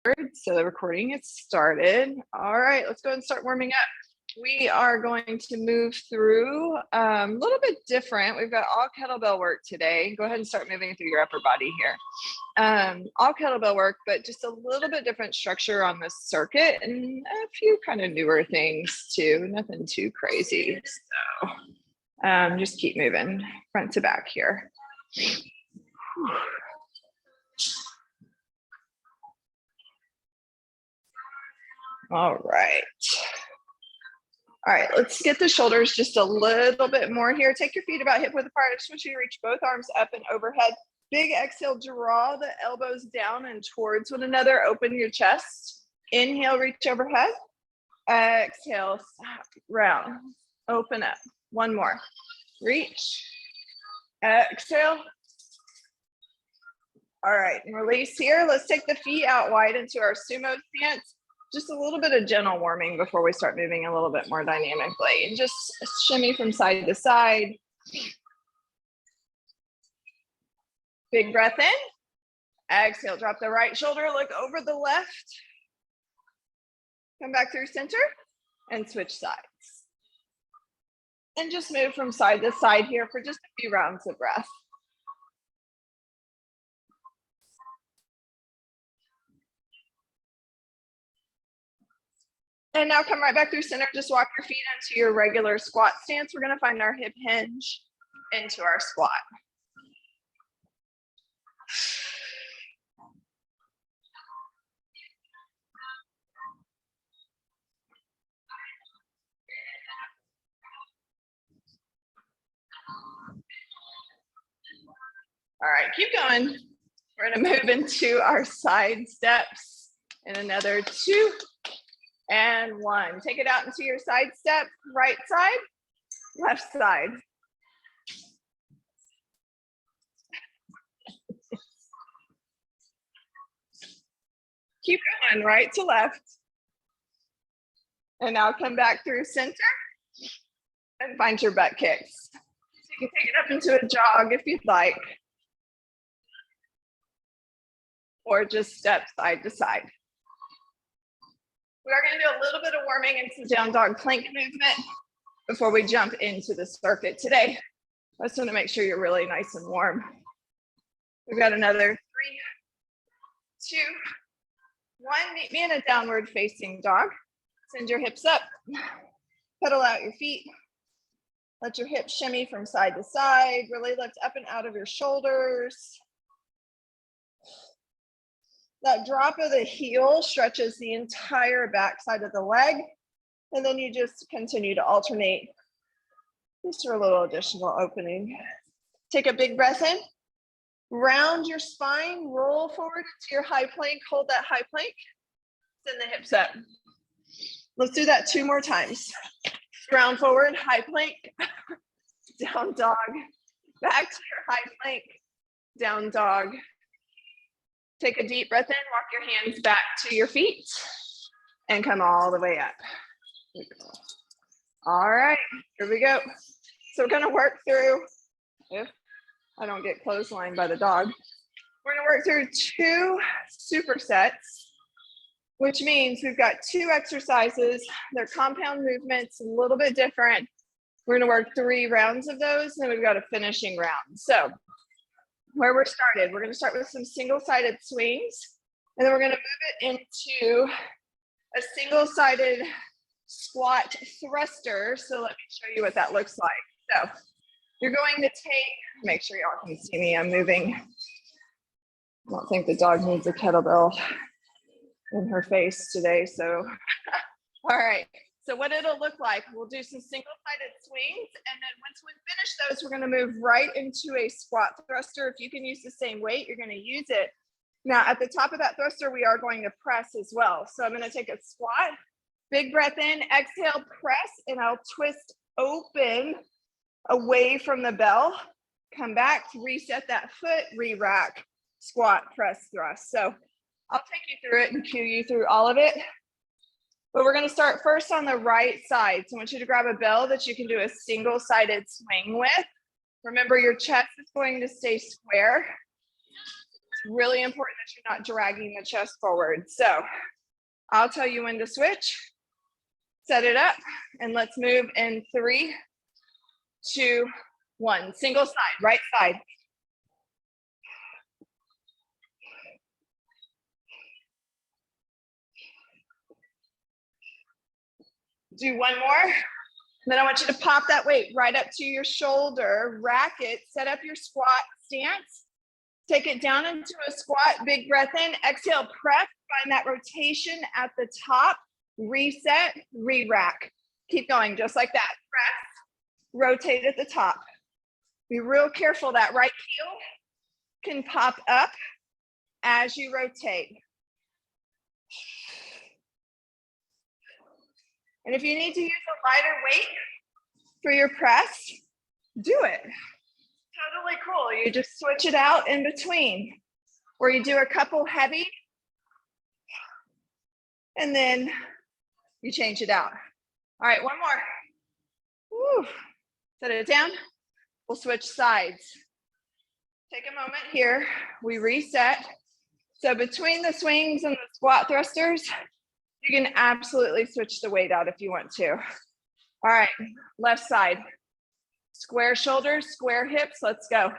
So the recording is started. All right, let's go ahead and start warming up. We are going to move through a little bit different. We've got all kettlebell work today. Go ahead and start moving through your upper body here. All kettlebell work, but just a little bit different structure on this circuit and a few kind of newer things too. Nothing too crazy. So just keep moving front to back here. All right. All right, let's get the shoulders just a little bit more here. Take your feet about hip width apart. I just want you to reach both arms up and overhead. Big exhale, draw the elbows down and towards one another. Open your chest. Inhale, reach overhead. Exhale, stop, round, open up. One more. Reach. Exhale. All right, and release here. Let's take the feet out wide into our sumo stance. Just a little bit of gentle warming before we start moving a little bit more dynamically. And just shimmy from side to side. Big breath in. Exhale, drop the right shoulder, look over the left. Come back through center and switch sides. And just move from side to side here for just a few rounds of breath. And now come right back through center. Just walk your feet into your regular squat stance. We're going to find our hip hinge into our squat. All right, keep going. We're going to move into our side steps in another 2 and 1. Take it out into your side step, right side, left side. Keep going, right to left. And now come back through center and find your butt kicks. So you can take it up into a jog if you'd like. Or just step side to side. We are going to do a little bit of warming and some down dog plank movement before we jump into the circuit today. I just want to make sure you're really nice and warm. We've got another 3, 2, 1. Meet me in a downward facing dog. Send your hips up. Pedal out your feet. Let your hips shimmy from side to side. Really lift up and out of your shoulders. That drop of the heel stretches the entire back side of the leg. And then you just continue to alternate just for a little additional opening. Take a big breath in. Round your spine, roll forward into your high plank. Hold that high plank. Send the hips up. Let's do that 2 more times. Round forward, high plank, down dog. Back to your high plank, down dog. Take a deep breath in, walk your hands back to your feet and come all the way up. All right, here we go. So we're gonna work through, if I don't get clotheslined by the dog, we're gonna work through 2 supersets, which means we've got 2 exercises. They're compound movements, a little bit different. We're gonna work 3 rounds of those, and then we've got a finishing round. So where we're started, we're going to start with some single-sided swings, and then we're going to move it into a single-sided squat thruster. So let me show you what that looks like. So you're going to take, make sure y'all can see me, I'm moving. I don't think the dog needs a kettlebell in her face today, so all right. So what it'll look like, we'll do some single-sided swings, and then once we finish those, we're going to move right into a squat thruster. If you can use the same weight, you're going to use it. Now, at the top of that thruster, we are going to press as well. So I'm going to take a squat, big breath in, exhale, press, and I'll twist open away from the bell. Come back, reset that foot, re-rack, squat, press, thrust. So I'll take you through it and cue you through all of it. But we're going to start first on the right side. So I want you to grab a bell that you can do a single-sided swing with. Remember, your chest is going to stay square. It's really important that you're not dragging the chest forward. So I'll tell you when to switch, set it up, and let's move in 3, 2, 1. Single side, right side. Do one more. Then I want you to pop that weight right up to your shoulder, rack it, set up your squat stance, take it down into a squat, big breath in, exhale, press, find that rotation at the top, reset, re-rack. Keep going just like that, press, rotate at the top. Be real careful, that right heel can pop up as you rotate. And if you need to use a lighter weight for your press, do it. Totally cool. You just switch it out in between, or you do a couple heavy and then you change it out. All right, one more. Woo. Set it down. We'll switch sides. Take a moment here. We reset. So between the swings and the squat thrusters, you can absolutely switch the weight out if you want to. All right, left side. Square shoulders, square hips, let's go.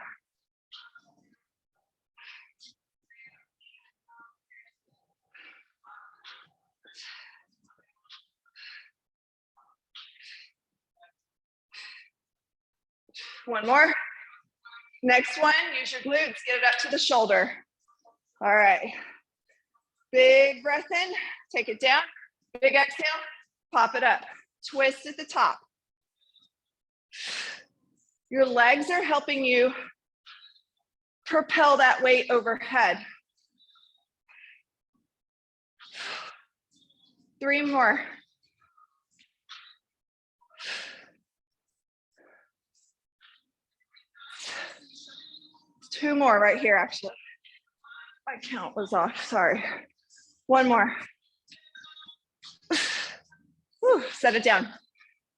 One more. Next one, use your glutes, get it up to the shoulder. All right. Big breath in, take it down. Big exhale, pop it up. Twist at the top. Your legs are helping you propel that weight overhead. 3 more. Two more right here, actually. My count was off, sorry. One more. Whew, set it down.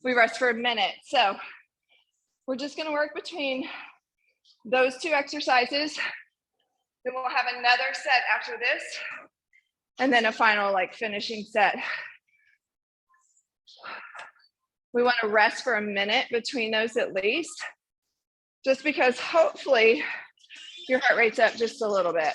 We rest for a minute. So we're just gonna work between those 2 exercises. Then we'll have another set after this. And then a final finishing set. We wanna rest for a minute between those at least, just because hopefully your heart rate's up just a little bit.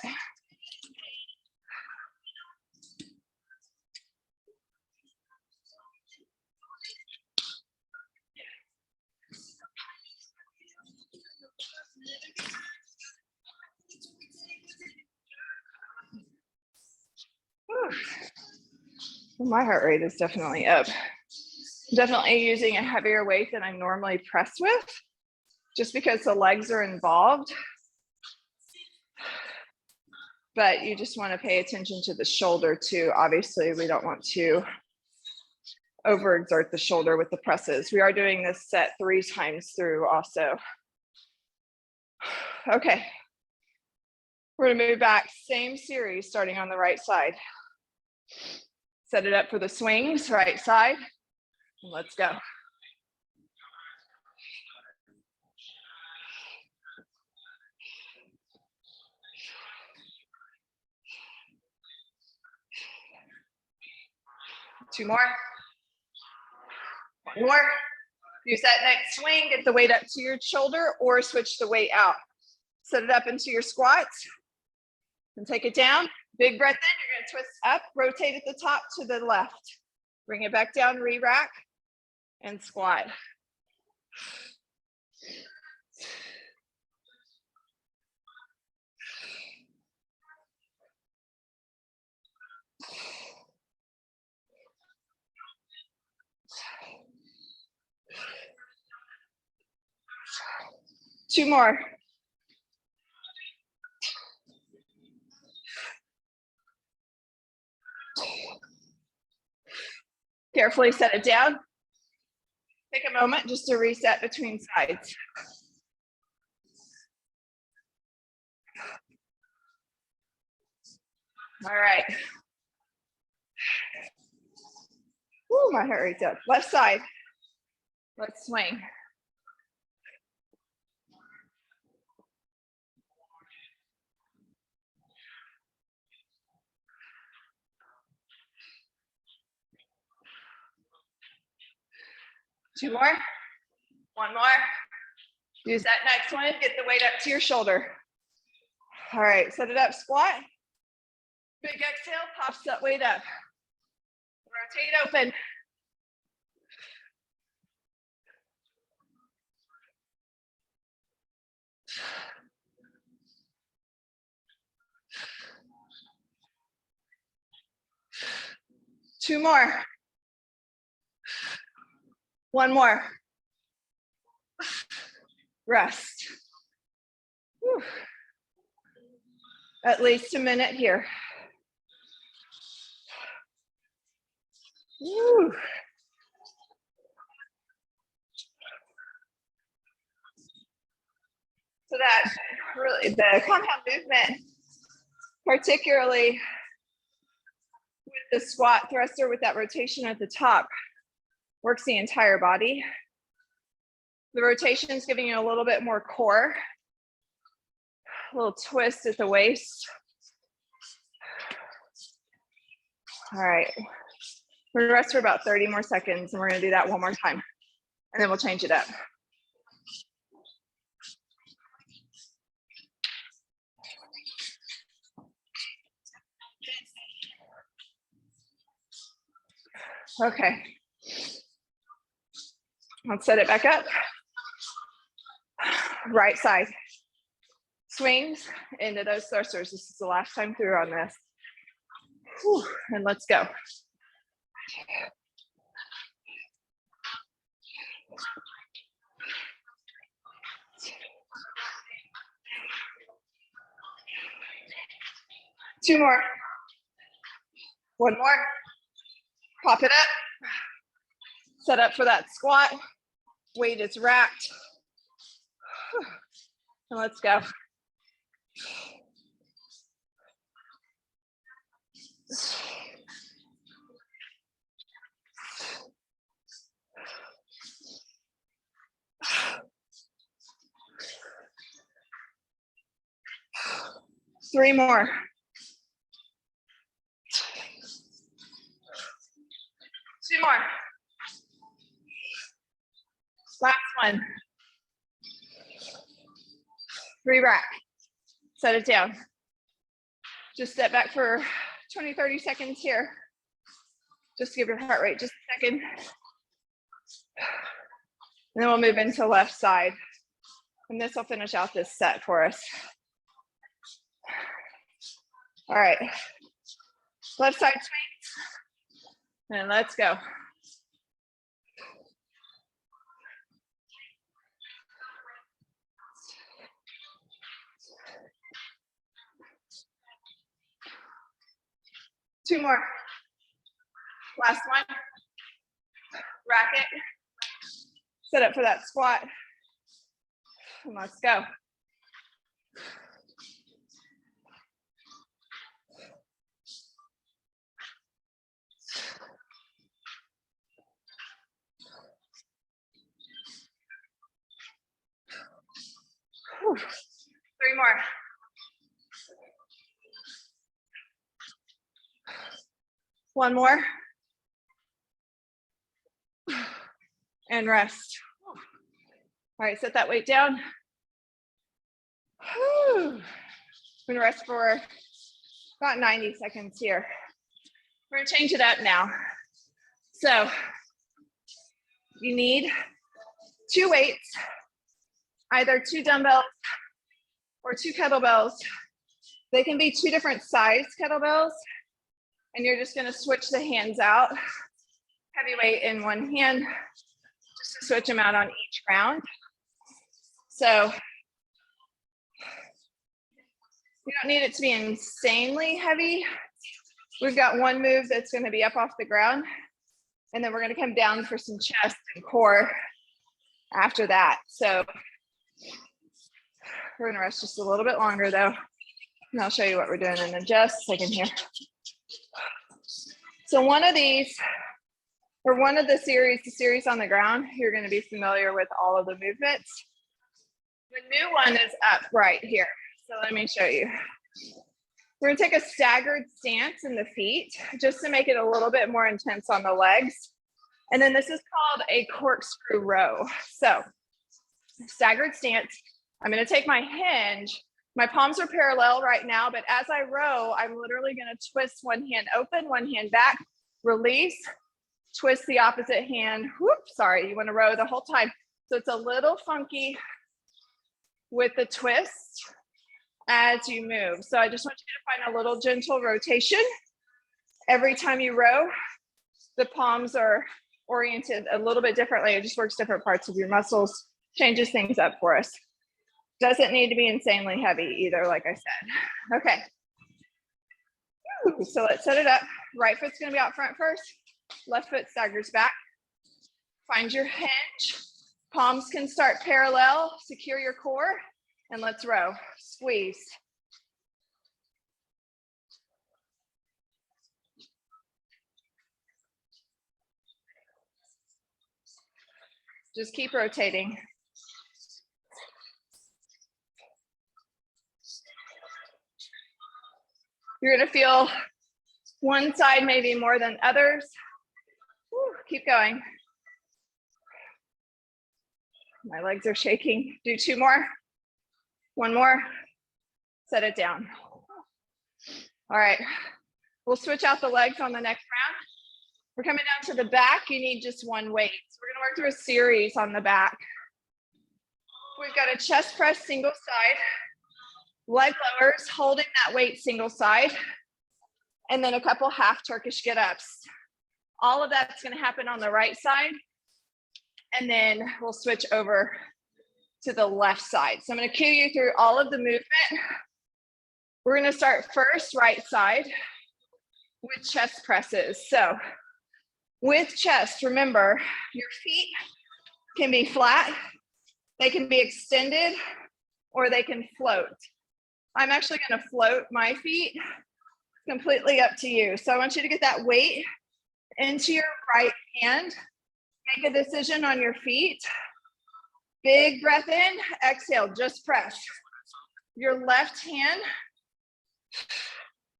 Well, my heart rate is definitely up. Definitely using a heavier weight than I'm normally pressed with, just because the legs are involved. But you just want to pay attention to the shoulder too. Obviously, we don't want to overexert the shoulder with the presses. We are doing this set 3 times through also. Okay. We're gonna move back, same series, starting on the right side. Set it up for the swings, right side, and let's go. Two more. One more. Use that next swing, get the weight up to your shoulder or switch the weight out. Set it up into your squats and take it down. Big breath in, you're gonna twist up, rotate at the top to the left. Bring it back down, re-rack and squat. Two more. Carefully set it down. Take a moment just to reset between sides. All right. Woo, my heart rate's up. Left side. Let's swing. 2 more. 1 more. Use that next one. Get the weight up to your shoulder. All right, set it up, squat. Big exhale, pops that weight up. Rotate open. Two more. 1 more. Rest. Whew. At least a minute here. Whew. So that really, the compound movement, particularly with the squat thruster with that rotation at the top, works the entire body. The rotation is giving you a little bit more core, a little twist at the waist. All right, we're gonna rest for about 30 more seconds, and we're gonna do that one more time, and then we'll change it up. Okay, let's set it back up. Right side. Swings into those thrusters. This is the last time through on this. Whew, and let's go. Two more. 1 more. Pop it up. Set up for that squat. Weight is wrapped. And let's go. Three more. Two more. Last one. Re-rack. Set it down. Just step back for 20, 30 seconds here. Just give your heart rate just a second. And then we'll move into left side. And this will finish out this set for us. All right. Left side swings. And let's go. Two more. Last one. Rack it. Set up for that squat. And let's go. Whew. 3 more. One more. And rest. All right, set that weight down. Whew. We're gonna rest for about 90 seconds here. We're gonna change it up now. So you need 2 weights, either 2 dumbbells or 2 kettlebells. They can be 2 different size kettlebells, and you're just gonna switch the hands out. Heavy weight in one hand, just to switch them out on each round. So you don't need it to be insanely heavy. We've got one move that's gonna be up off the ground, and then we're gonna come down for some chest and core after that. So we're gonna rest just a little bit longer though, and I'll show you what we're doing in just a second here. So one of these, or one of the series on the ground, you're gonna be familiar with all of the movements. The new one is up right here. So let me show you. We're gonna take a staggered stance in the feet just to make it a little bit more intense on the legs. And then this is called a corkscrew row. So staggered stance. I'm going to take my hinge. My palms are parallel right now, but as I row, I'm literally going to twist one hand open, one hand back, release, twist the opposite hand. Whoops, sorry, you want to row the whole time. So it's a little funky with the twist as you move. So I just want you to find a little gentle rotation. Every time you row, the palms are oriented a little bit differently. It just works different parts of your muscles, changes things up for us. Doesn't need to be insanely heavy either, like I said. Okay. So let's set it up. Right foot's gonna be out front first. Left foot staggers back. Find your hinge. Palms can start parallel. Secure your core. And let's row. Squeeze. Just keep rotating. You're gonna feel one side maybe more than others. Whew, keep going. My legs are shaking. Do two more. One more. Set it down. All right. We'll switch out the legs on the next round. We're coming down to the back. You need just one weight. So we're gonna work through a series on the back. We've got a chest press single side, leg lowers, holding that weight single side, and then a couple half Turkish get-ups. All of that's gonna happen on the right side, and then we'll switch over to the left side. So I'm gonna cue you through all of the movement. We're gonna start first, right side, with chest presses. So with chest, remember, your feet can be flat, they can be extended, or they can float. I'm actually gonna float my feet, completely up to you. So I want you to get that weight into your right hand. Make a decision on your feet. Big breath in, exhale, just press. Your left hand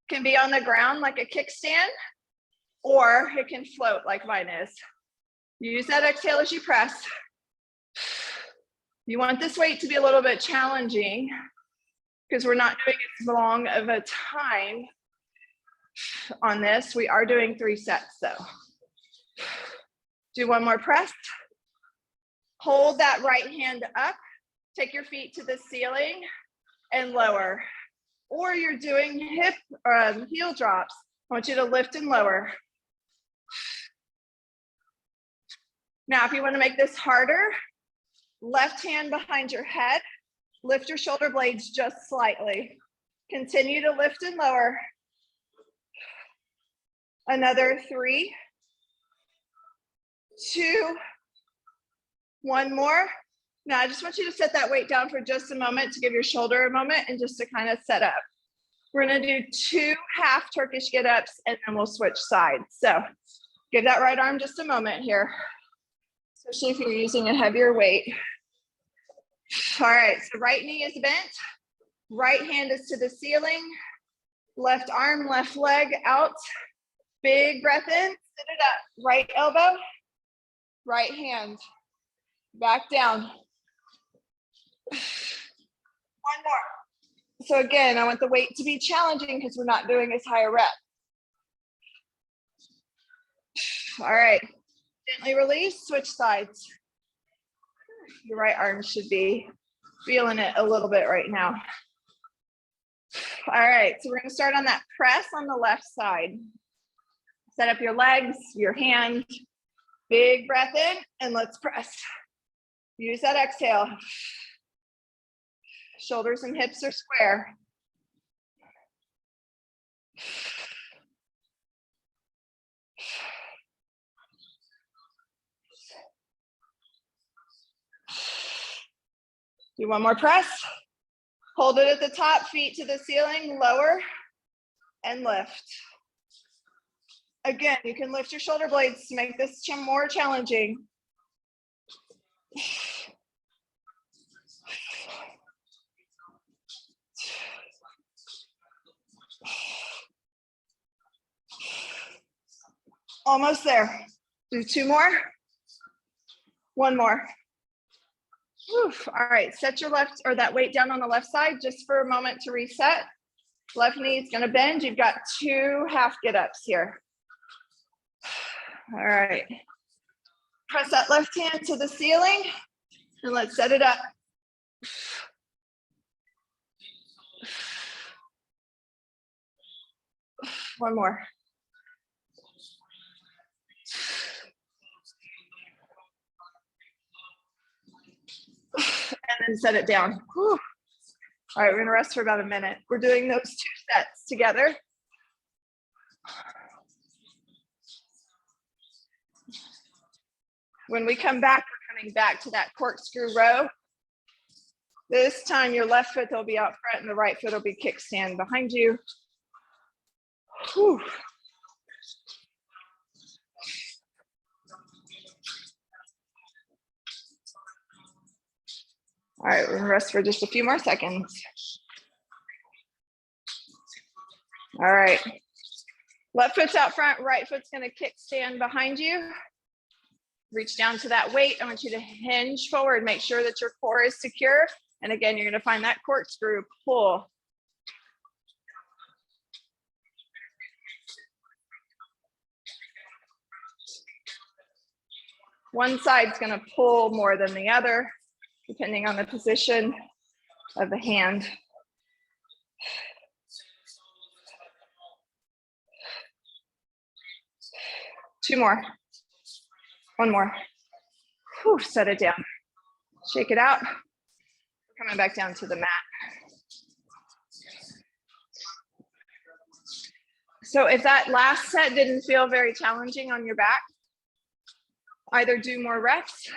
can be on the ground like a kickstand, or it can float like mine is. Use that exhale as you press. You want this weight to be a little bit challenging because we're not doing as long of a time on this. We are doing 3 sets though. Do one more press. Hold that right hand up. Take your feet to the ceiling and lower. Or you're doing hip heel drops. I want you to lift and lower. Now, if you want to make this harder, left hand behind your head, lift your shoulder blades just slightly. Continue to lift and lower. Another 3, 2, 1 more. Now, I just want you to set that weight down for just a moment to give your shoulder a moment and just to kind of set up. We're going to do 2 half Turkish get-ups and then we'll switch sides. So give that right arm just a moment here, especially if you're using a heavier weight. All right, so right knee is bent, right hand is to the ceiling, left arm, left leg out. Big breath in, sit it up. Right elbow, right hand, back down. 1 more. So again, I want the weight to be challenging because we're not doing as high a rep. All right, gently release, switch sides. Your right arm should be feeling it a little bit right now. All right, so we're gonna start on that press on the left side. Set up your legs, your hand, big breath in, and let's press. Use that exhale. Shoulders and hips are square. Do one more press. Hold it at the top, feet to the ceiling, lower and lift. Again, you can lift your shoulder blades to make this more challenging. Almost there. Do two more. One more. Oof. All right, set your left or that weight down on the left side just for a moment to reset. Left knee is going to bend. You've got two half get ups here. All right. Press that left hand to the ceiling and let's set it up. One more. And then set it down. Whew. All right, we're gonna rest for about a minute. We're doing those two sets together. When we come back, we're coming back to that corkscrew row. This time your left foot will be out front and the right foot will be kickstand behind you. Whew. All right, we're gonna rest for just a few more seconds. All right, left foot's out front, right foot's gonna kickstand behind you. Reach down to that weight. I want you to hinge forward, make sure that your core is secure. And again, you're gonna find that corkscrew pull. One side's gonna pull more than the other, depending on the position of the hand. Two more. One more. Whew, set it down. Shake it out. We're coming back down to the mat. So if that last set didn't feel very challenging on your back, either do more reps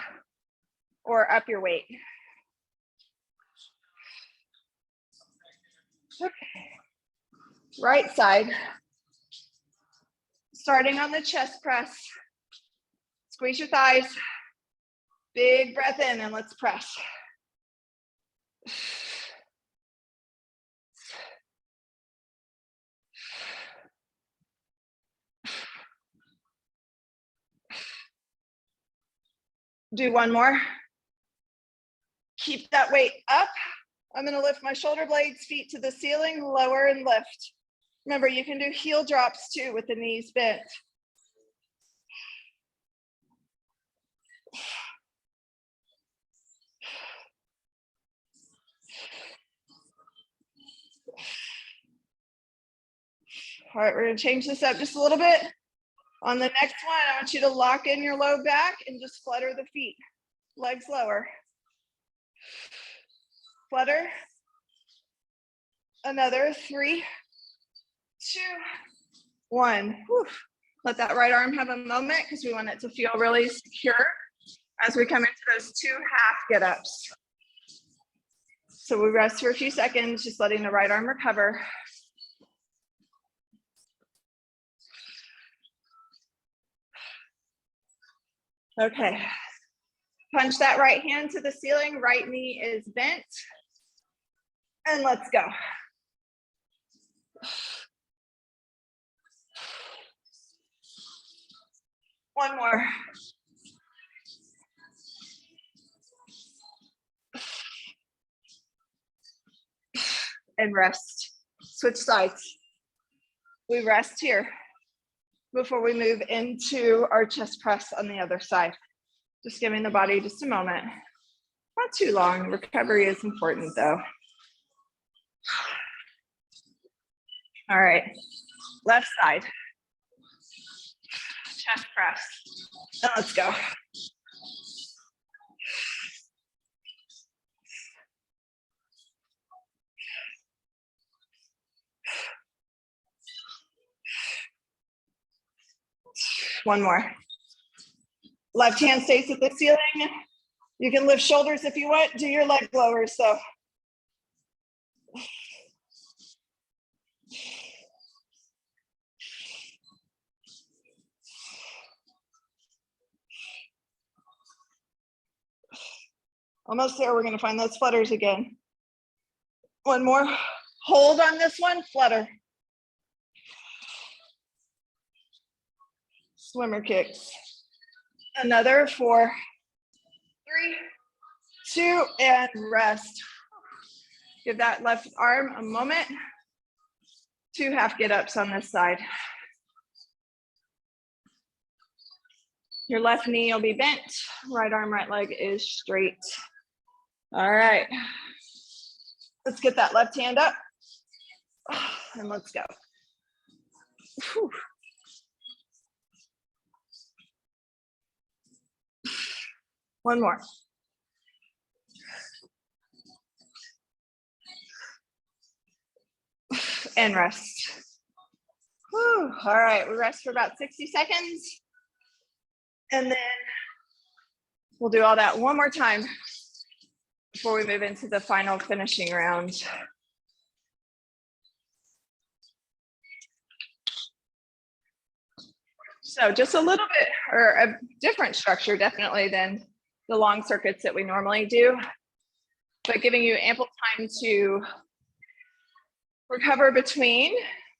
or up your weight. Okay. Right side. Starting on the chest press. Squeeze your thighs. Big breath in and let's press. Do one more. Keep that weight up. I'm going to lift my shoulder blades, feet to the ceiling, lower and lift. Remember, you can do heel drops too with the knees bent. All right, we're going to change this up just a little bit. On the next one, I want you to lock in your low back and just flutter the feet. Legs lower. Flutter. Another 3, 2, 1. Whew. Let that right arm have a moment because we want it to feel really secure as we come into those two half get-ups. So we rest for a few seconds, just letting the right arm recover. Okay. Punch that right hand to the ceiling, right knee is bent. And let's go. One more. And rest. Switch sides. We rest here before we move into our chest press on the other side. Just giving the body just a moment. Not too long. Recovery is important though. All right, left side. Chest press. And let's go. One more. Left hand stays at the ceiling. You can lift shoulders if you want. Do your leg lowers. So. Almost there. We're going to find those flutters again. One more. Hold on this one. Flutter. Swimmer kicks. Another 4, 3, 2, and rest. Give that left arm a moment. 2 half get-ups on this side. Your left knee will be bent. Right arm, right leg is straight. All right. Let's get that left hand up. And let's go. Whew. One more. And rest. Whew. All right, we rest for about 60 seconds. And then we'll do all that one more time before we move into the final finishing round. So just a little bit, or a different structure definitely than the long circuits that we normally do, but giving you ample time to recover between,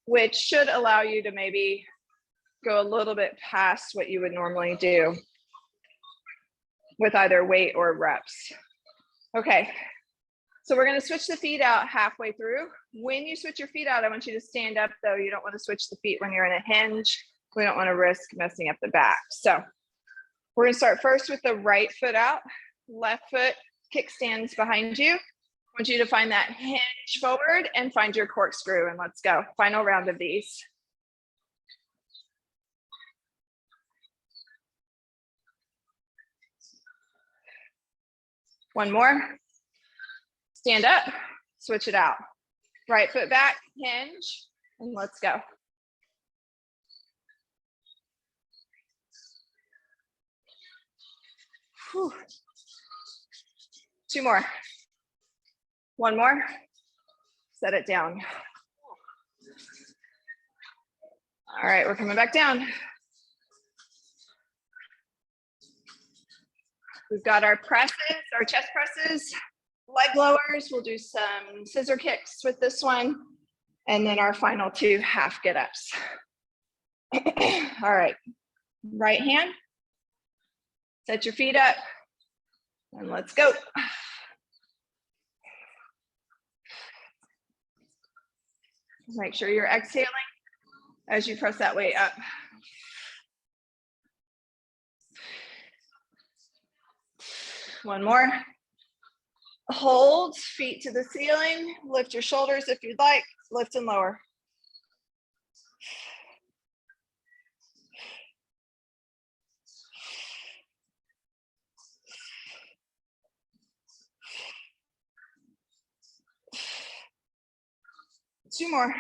which should allow you to maybe go a little bit past what you would normally do with either weight or reps. Okay, so we're gonna switch the feet out halfway through. When you switch your feet out, I want you to stand up though. You don't wanna switch the feet when you're in a hinge. We don't wanna risk messing up the back. So we're gonna start first with the right foot out, left foot kickstands behind you. I want you to find that hinge forward and find your corkscrew, and let's go. Final round of these. One more. Stand up, switch it out. Right foot back, hinge, and let's go. Whew. 2 more. 1 more. Set it down. All right, we're coming back down. We've got our presses, our chest presses, leg lowers. We'll do some scissor kicks with this one. And then our final 2 half get-ups. All right, right hand. Set your feet up and let's go. Make sure you're exhaling as you press that weight up. One more. Hold, feet to the ceiling. Lift your shoulders if you'd like. Lift and lower. Two more.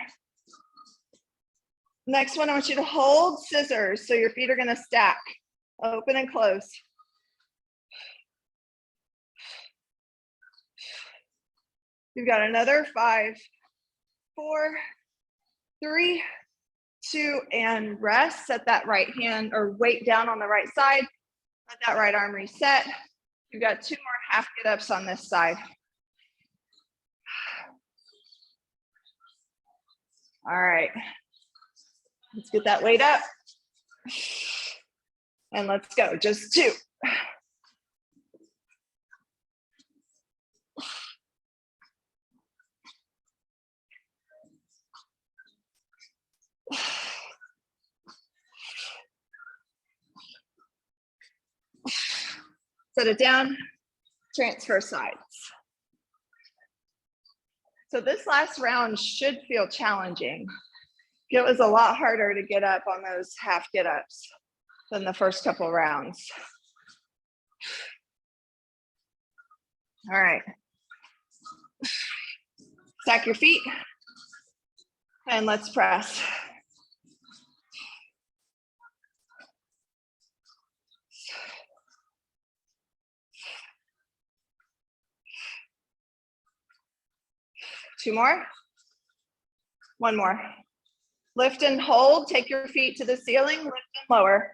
Next one, I want you to hold scissors. So your feet are gonna stack, open and close. You've got another 5, 4, 3, 2, and rest. Set that right hand or weight down on the right side. Let that right arm reset. You've got 2 more half get-ups on this side. All right, let's get that weight up. And let's go, just 2. Set it down, transfer sides. So this last round should feel challenging. It was a lot harder to get up on those half get-ups than the first couple rounds. All right. Stack your feet and let's press. Two more. One more. Lift and hold. Take your feet to the ceiling. Lift and lower.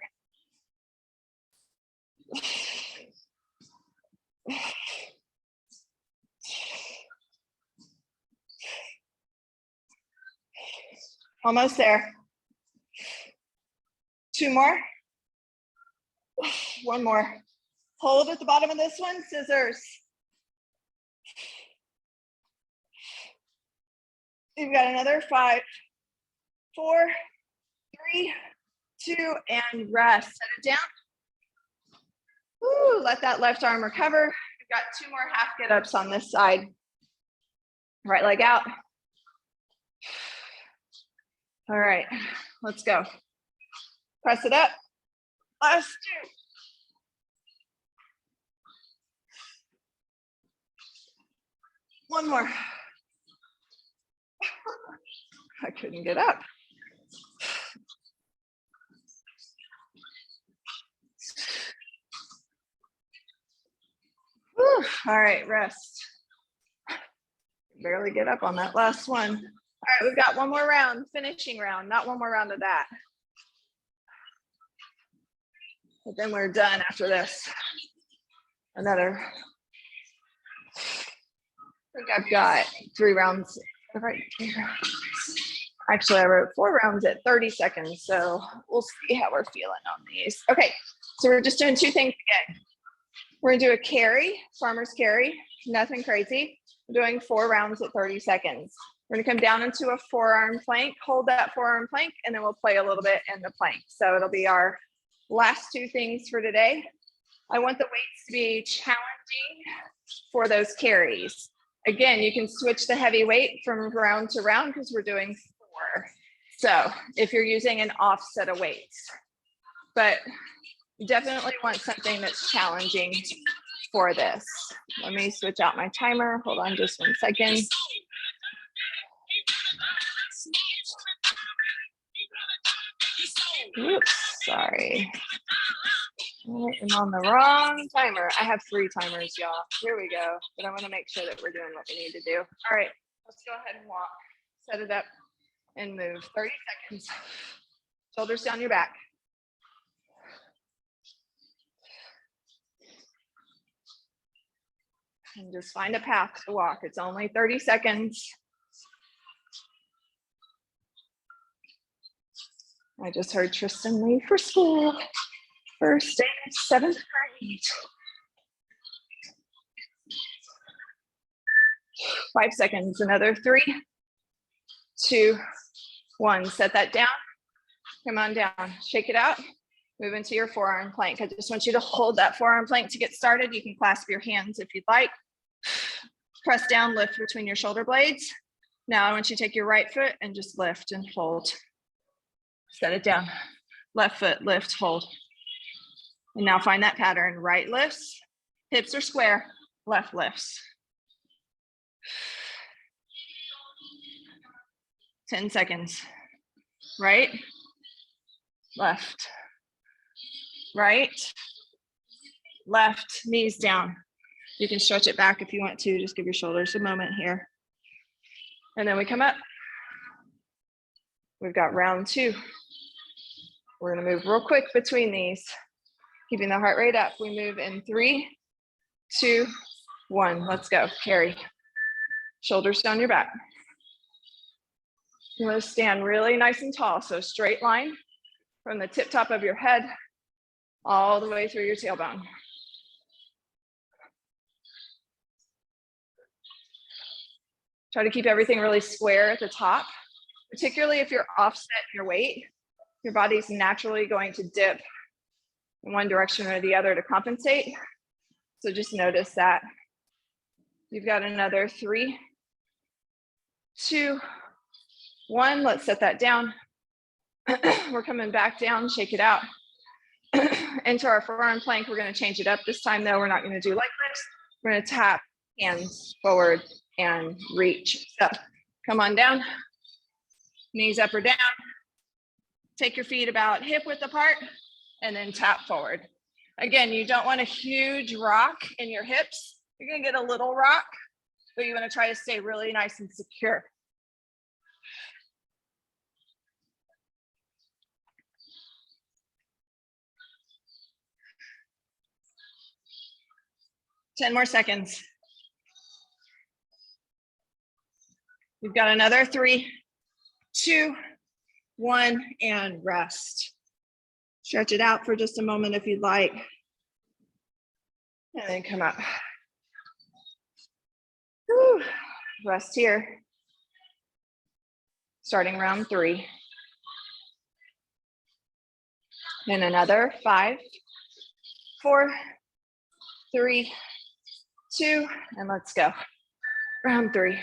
Almost there. 2 more. One more. Hold at the bottom of this one, scissors. You've got another 5, 4, 3, 2, and rest. Set it down. Woo, let that left arm recover. We've got 2 more half get-ups on this side. Right leg out. All right, let's go. Press it up. Last 2. One more. I couldn't get up. Whew. All right, rest. Barely get up on that last one. All right, we've got one more round, finishing round, not one more round of that. But then we're done after this. Another. I think I've got 3 rounds right here. Actually, I wrote 4 rounds at 30 seconds, so we'll see how we're feeling on these. Okay, so we're just doing 2 things again. We're gonna do a carry, farmer's carry, nothing crazy. We're doing 4 rounds at 30 seconds. We're gonna come down into a forearm plank, hold that forearm plank, and then we'll play a little bit in the plank. So it'll be our last 2 things for today. I want the weights to be challenging for those carries. Again, you can switch the heavy weight from round to round because we're doing 4. So if you're using an offset of weights, but you definitely want something that's challenging for this. Let me switch out my timer. Hold on just 1 second. Oops, sorry. I'm on the wrong timer. I have 3 timers, y'all. Here we go. But I want to make sure that we're doing what we need to do. All right, let's go ahead and walk. Set it up and move. 30 seconds. Shoulders down your back. And just find a path to walk. It's only 30 seconds. I just heard Tristan leave for school. First day of 7th grade. 5 seconds, another 3, 2, 1. Set that down. Come on down, shake it out. Move into your forearm plank. I just want you to hold that forearm plank to get started. You can clasp your hands if you'd like. Press down, lift between your shoulder blades. Now I want you to take your right foot and just lift and hold. Set it down. Left foot, lift, hold. And now find that pattern. Right lifts, hips are square, left lifts. 10 seconds. Right, left, right, left, knees down. You can stretch it back if you want to. Just give your shoulders a moment here. And then we come up. We've got round 2. We're gonna move real quick between these. Keeping the heart rate up. We move in 3, 2, 1. Let's go. Carry. Shoulders down your back. You want to stand really nice and tall. So straight line from the tip top of your head all the way through your tailbone. Try to keep everything really square at the top, particularly if you're offset your weight. Your body's naturally going to dip in one direction or the other to compensate. So just notice that. You've got another 3, 2, 1. Let's set that down. We're coming back down, shake it out. Into our forearm plank. We're going to change it up this time though. We're not going to do like this. We're going to tap hands forward and reach. So come on down, knees up or down. Take your feet about hip width apart and then tap forward. Again, you don't want a huge rock in your hips. You're gonna get a little rock, but you wanna try to stay really nice and secure. Ten more seconds. We've got another 3, 2, 1, and rest. Stretch it out for just a moment if you'd like. And then come up. Whew. Rest here. Starting round 3. And another 5, 4, 3, 2, and let's go. Round 3.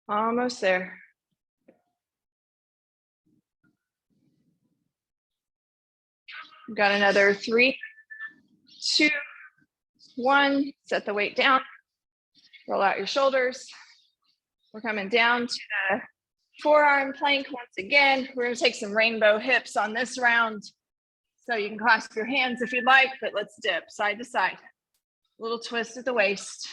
Almost there. We've got another 3, 2, 1. Set the weight down. Roll out your shoulders. We're coming down to the forearm plank once again. We're going to take some rainbow hips on this round. So you can clasp your hands if you'd like, but let's dip side to side. A little twist at the waist.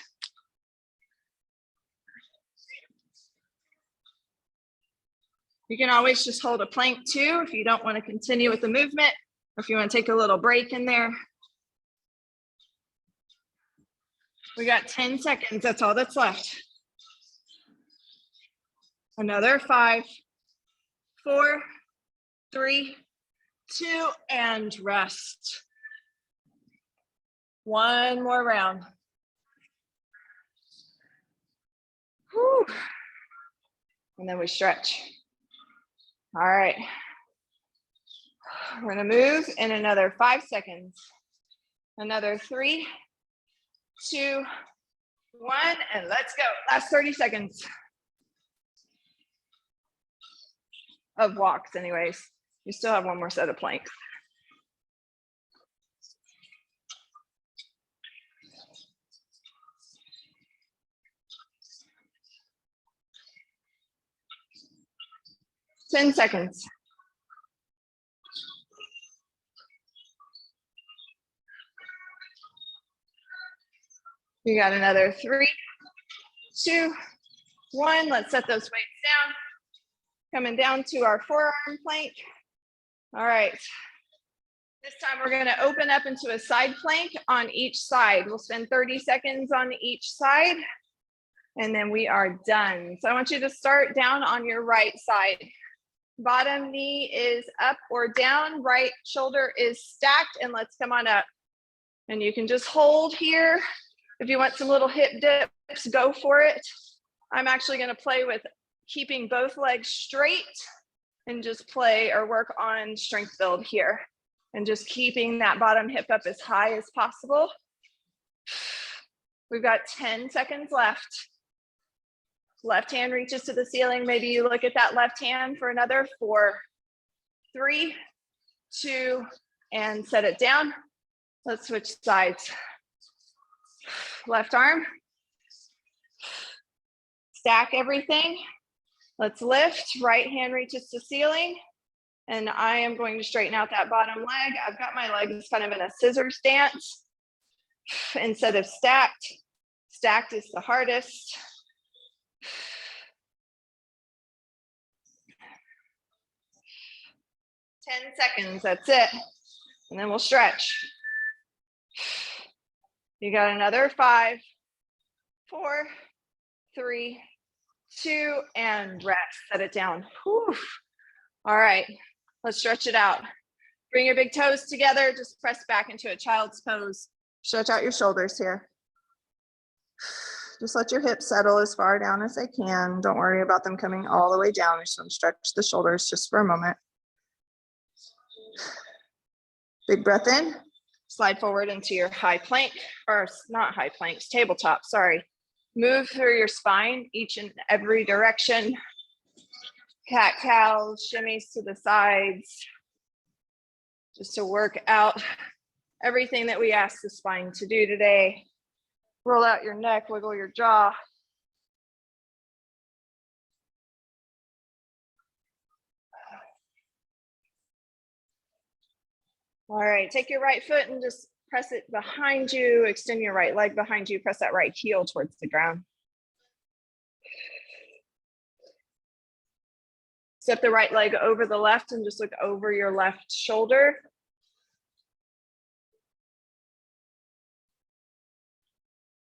You can always just hold a plank too if you don't want to continue with the movement, or if you want to take a little break in there. We got 10 seconds, that's all that's left. Another 5, 4, 3, 2, and rest. One more round. Whew. And then we stretch. All right. We're gonna move in another 5 seconds. Another 3, 2, 1, and let's go. Last 30 seconds of walks anyways. You still have one more set of planks. Ten seconds. You got another 3, 2, 1. Let's set those weights down. Coming down to our forearm plank. All right. This time we're going to open up into a side plank on each side. We'll spend 30 seconds on each side, and then we are done. So I want you to start down on your right side. Bottom knee is up or down, right shoulder is stacked, and let's come on up. And you can just hold here. If you want some little hip dips, go for it. I'm actually going to play with keeping both legs straight and just play or work on strength build here. And just keeping that bottom hip up as high as possible. We've got 10 seconds left. Left hand reaches to the ceiling. Maybe you look at that left hand for another 4, 3, 2, and set it down. Let's switch sides. Left arm. Stack everything. Let's lift. Right hand reaches to ceiling. And I am going to straighten out that bottom leg. I've got my legs kind of in a scissor stance instead of stacked. Stacked is the hardest. 10 seconds, that's it. And then we'll stretch. You got another 5, 4, 3, 2, and rest. Set it down. Whew. All right, let's stretch it out. Bring your big toes together. Just press back into a child's pose. Stretch out your shoulders here. Just let your hips settle as far down as they can. Don't worry about them coming all the way down. Just want to stretch the shoulders just for a moment. Big breath in. Slide forward into your high plank, or not high planks, tabletop, sorry. Move through your spine, each and every direction. Cat cows, shimmies to the sides. Just to work out everything that we asked the spine to do today. Roll out your neck, wiggle your jaw. All right, take your right foot and just press it behind you. Extend your right leg behind you. Press that right heel towards the ground. Step the right leg over the left and just look over your left shoulder.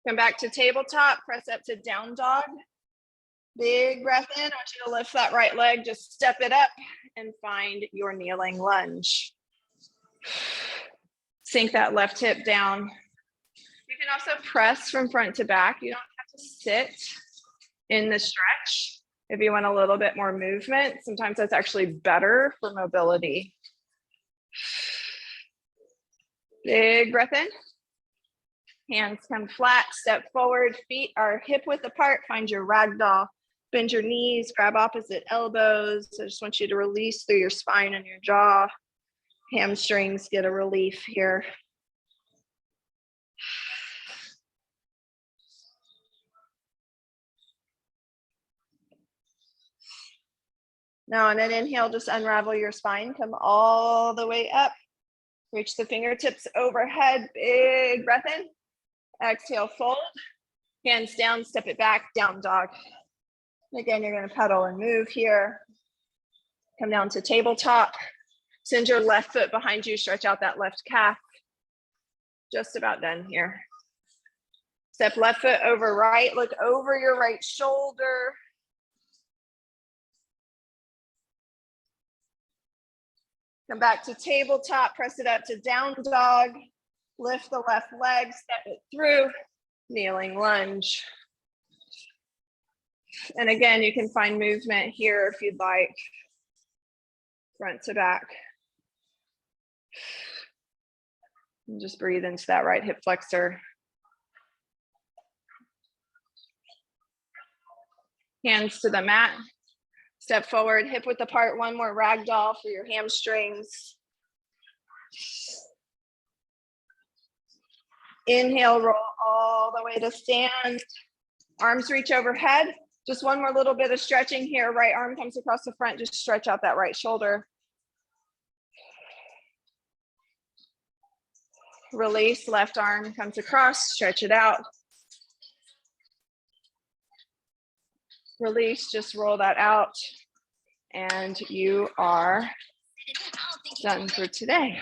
Come back to tabletop, press up to down dog. Big breath in. I want you to lift that right leg, just step it up and find your kneeling lunge. Sink that left hip down. You can also press from front to back. You don't have to sit in the stretch. If you want a little bit more movement, sometimes that's actually better for mobility. Big breath in. Hands come flat, step forward, feet are hip width apart, find your ragdoll. Bend your knees, grab opposite elbows. I just want you to release through your spine and your jaw. Hamstrings get a relief here. Now on an inhale, just unravel your spine, come all the way up. Reach the fingertips overhead, big breath in. Exhale, fold. Hands down, step it back, down dog. Again, you're gonna pedal and move here. Come down to tabletop. Send your left foot behind you, stretch out that left calf. Just about done here. Step left foot over right, look over your right shoulder. Come back to tabletop, press it up to down dog. Lift the left leg, step it through, kneeling lunge. And again, you can find movement here if you'd like, front to back. And just breathe into that right hip flexor. Hands to the mat. Step forward, hip width apart, one more ragdoll for your hamstrings. Inhale, roll all the way to stand. Arms reach overhead. Just one more little bit of stretching here. Right arm comes across the front, just stretch out that right shoulder. Release, left arm comes across, stretch it out. Release, just roll that out. And you are done for today.